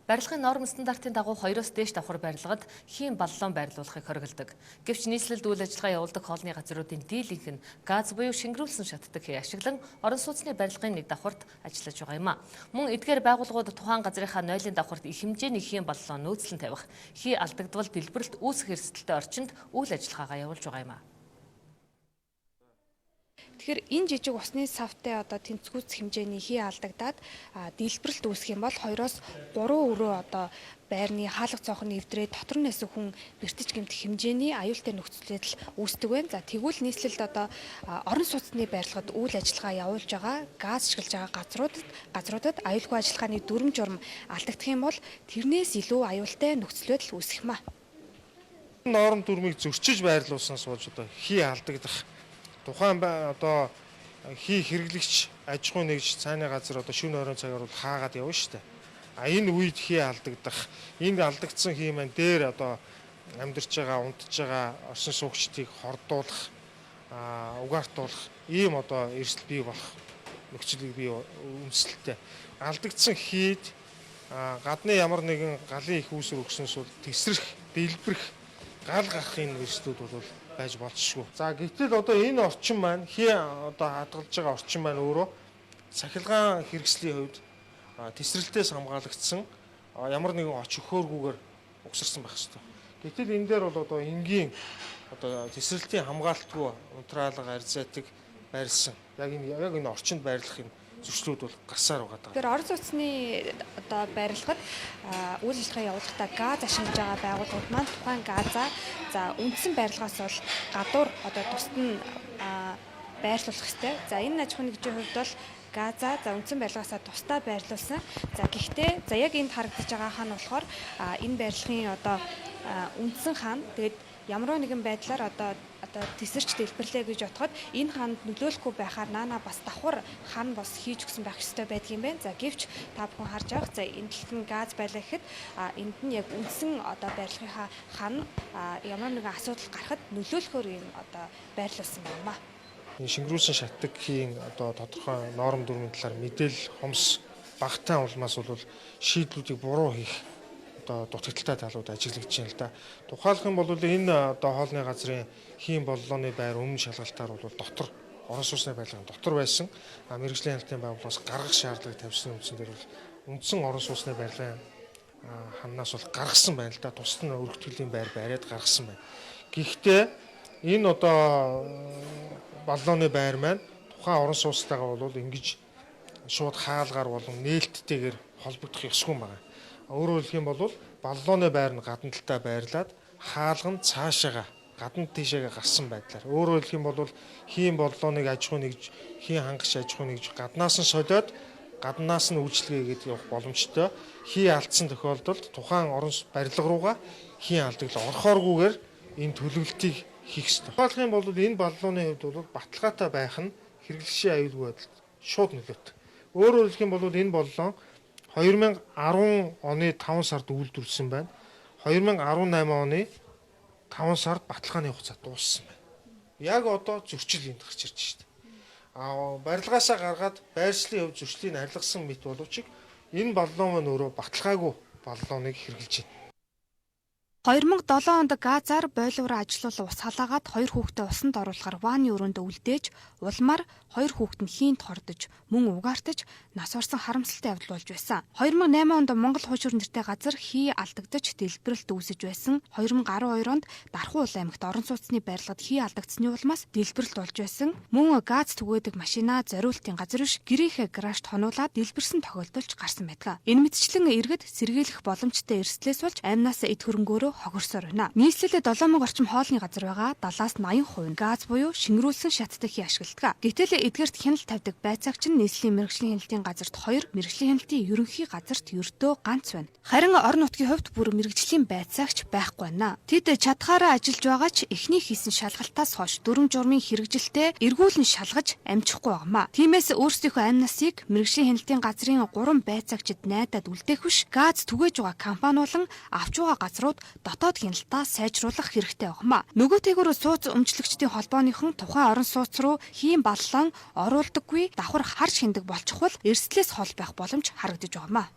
Барилгын норм стандартын дагуу 2-оос дээш давхар барилгад хийн баллон байрлуулахыг хориглодог. Гэвч нийслэлд үйл ажиллагаа явуулдаг хоолны газруудын дийлэнх нь газ буюу шингэрүүлсэн шатдаг ашиглан орон сууцны барилгын нэг давхарт ажиллаж байгаа юм а. Мөн эдгээр байгууллагууд тухайн газрынхаа нойлын давхарт их хэмжээний хийн баллон нөөцлөн тавих, хий алдагдвал дэлбэрэлт үүсэх эрсдэлтэй орчинд үйл ажиллагаагаа явуулж байгаа юм а. Тэгэхээр энэ жижиг усны савтай тэнцвүүц хэмжээний хий алдагдаад дэлбэрэлт үүсэх юм бол 2-оос 3 өрөө байрны хаалга цонхны эвдрээ дотор нь эсэх хүн бэртэж гэмтэх хэмжээний аюултай нөхцөл байдал үүсдэг байна. За тэгвэл нийслэлд орон сууцны барилгад үйл ажиллагаа явуулж байгаа газ ашиглаж байгаа газруудад аюулгүй ажиллагааны дүрм журам алдагдах юм бол тэрнээс илүү аюултай нөхцөл байдал үүсэх юм а. Норм дүрмийг зөрчиж байрлуулсан сууж хий алдагдах тухайн хий хэрэглэгч аж ахуйн нэгж цааны газар шөнө оройн цагаар бол хаагаад явна шүү дээ. Энэ үед хий алдагдах, энэ алдагдсан хий маань дээр амьдарч байгаа, унтж байгаа орчин суугчдыг хордуулах, угаартуулах ийм эрсдэл бий болох нөхцөлийг бий үндэслэлтэй. Алдагдсан хийд гадны ямар нэгэн галын их үүсвэр өгснөөс бол тесрэх, дэлбэрэх, гал гарах энэ эрсдлүүд бол байж болзошгүй. За гэтэл энэ орчин маань хий хадгалж байгаа орчин маань өөрөө цахилгаан хэрэгслийн хувьд тесрэлтээс хамгаалагдсан ямар нэгэн оч өхөөргүйгээр угсарсан байх ёстой. Гэтэл энэ дээр бол энгийн тесрэлтийн хамгаалтгүй унтраалга арзайтыг байрлсан. Яг энэ орчинд байрлах юм зөрчлүүд бол гарсаар байгаа. Тэгэхээр орон сууцны барилгад үйл ажиллагаа явуулахдаа газ ашиглаж байгаа байгууллагууд маань тухайн газаа үндсэн барилгаас бол гадуур тусад нь байрлуулах ёстой. За энэ аж ахуйн нэгжийн хувьд бол газаа үндсэн барилгаасаа тусдаа байрлуулсан. За гэхдээ яг энд харагдаж байгаа хаан болохоор энэ барилгын үндсэн хаан тэгээд ямар нэгэн байдлаар тесэрч дэлбэрлээ гэж бодоход энэ хаанд нөлөөлөхгүй байхаар наана бас давхар хан бас хийж өгсөн байх ёстой байдгийн байна. За гэвч та бүхэн харж байгаа. За энэ дэлхийн газ байлаа гэхэд энд нь яг үндсэн байрлалынхаа хан ямар нэгэн асуудал гарахад нөлөөлөхөөр юм байрлуулсан байна. Энэ шингэрүүлсэн шатдаг хийн тодорхой норм дүрмийн талаар мэдээлэл хомс багтаан улмаас бол шийдлүүдийг буруу хийх дутагдaltaй талууд ажиглагдж байна л да. Тухайлах юм бол энэ хоолны газрын хийн боллооны байр өмнө шалгалтаар бол дотор орон сууцны байрлалын дотор байсан. Мэргэжлийн хяналтын байгууллагаас гаргах шаардлага тавьсан үндсэн дээр бол үндсэн орон сууцны байрлалын ханаас бол гаргасан байна л да. Тусад нь өргөтгөлийн байр бариад гаргасан байна. Гэхдээ энэ боллооны байр маань тухайн орон сууцтайгаа бол ингэж шууд хаалгаар болон нээлттэйгээр холбогдох ёсгүй юм байна. Өөрөөр хэлэх юм бол боллооны байр нь гадна талдаа байрлаад хаалга нь цаашаага гадна тийшээгээ гарсан байдлаар. Өөрөөр хэлэх юм бол хийн боллооныг аж ахуй нэгж хийн хангаш аж ахуй нэгж гаднаас нь солиод гаднаас нь үйлчлэгээгээд явах боломжтой. Хий алдсан тохиолдолд тухайн орон барилга руугаа хийн алдагдлал орохооргүйгээр энэ төлөвлөлтийг хийх ёстой. Тухайлах юм бол энэ боллооны хувьд бол баталгаатай байх нь хэрэглэгчийн аюулгүй байдалд шууд нөлөөтэй. Өөрөөр хэлэх юм бол энэ боллоо 2010 оны 5 сард үйлдвэрлэсэн байна. 2018 оны 5 сард баталгааны хугацаа дууссан байна. Яг зөрчил энд гарч ирж байна. Барилгаасаа гаргаад байршлын хувь зөрчлийг арилгасан мэт боловч энэ боллоо маань өөрөө баталгаагүй боллооныг хэрэгжилж байна. 2007 онд газаар бойлуур ажиллуулан ус халаагаад 2 хүүхдээ усанд оруулахаар вааны өрөөнд үлдээж улмаар 2 хүүхэд нь хийнд хордож мөн угаартаж нас орсон харамсалтай явдал болж байсан. 2008 онд Монгол хуучир нэртэй газар хий алдагдаж дэлбэрэлт үүсэж байсан. 2012 онд Дархан Улаан аймагт орон сууцны барилгад хий алдагдсны улмаас дэлбэрэлт болж байсан. Мөн газ түгээдэг машина зориултын газар биш гэрийнхээ гаражт хонуулаад дэлбэрсэн тохиолдолч гарсан байдаг. Энэ мэтчлэн иргэд сэргийлэх боломжтой эрсдлээс болж амнаас эд хөрөнгөөрөө хогорсоор байна. Нийслэлд 7000 орчим хоолны газар байгаа 70-аас 80% нь газ буюу шингэрүүлсэн шатдаг хий ашигладаг. Гэтэл эдгээрт хяналт тавьдаг байцаагч нь нийслэлийн мэргэжлийн хяналтын газарт 2, мэргэжлийн хяналтын ерөнхий газарт ердөө ганц байна. Харин орон нутгийн хувьд бүр мэргэжлийн байцаагч байхгүй байна. Тэд чадхаараа ажиллаж байгаа ч эхний хийсэн шалгалтаас хойш дүрм журмын хэрэгжилтэд эргүүлэн шалгаж амжихгүй байгаамаа. Тиймээс өөрсдийнхөө амь насыг мэргэжлийн хяналтын газрын 3 байцаагчид найдаад үлдээх биш газ түгээж байгаа компани болон авч байгаа газрууд дотоод хяналтаа сайжруулах хэрэгтэй байгаамаа. Нөгөөтэйгөр сууц өмчлөгчдийн холбооныхон тухайн орон сууц руу хийн баллон оруулдаггүй давхар харж хиндэг болчихвол эрсдлээс хол байх боломж харагдаж байгаамаа.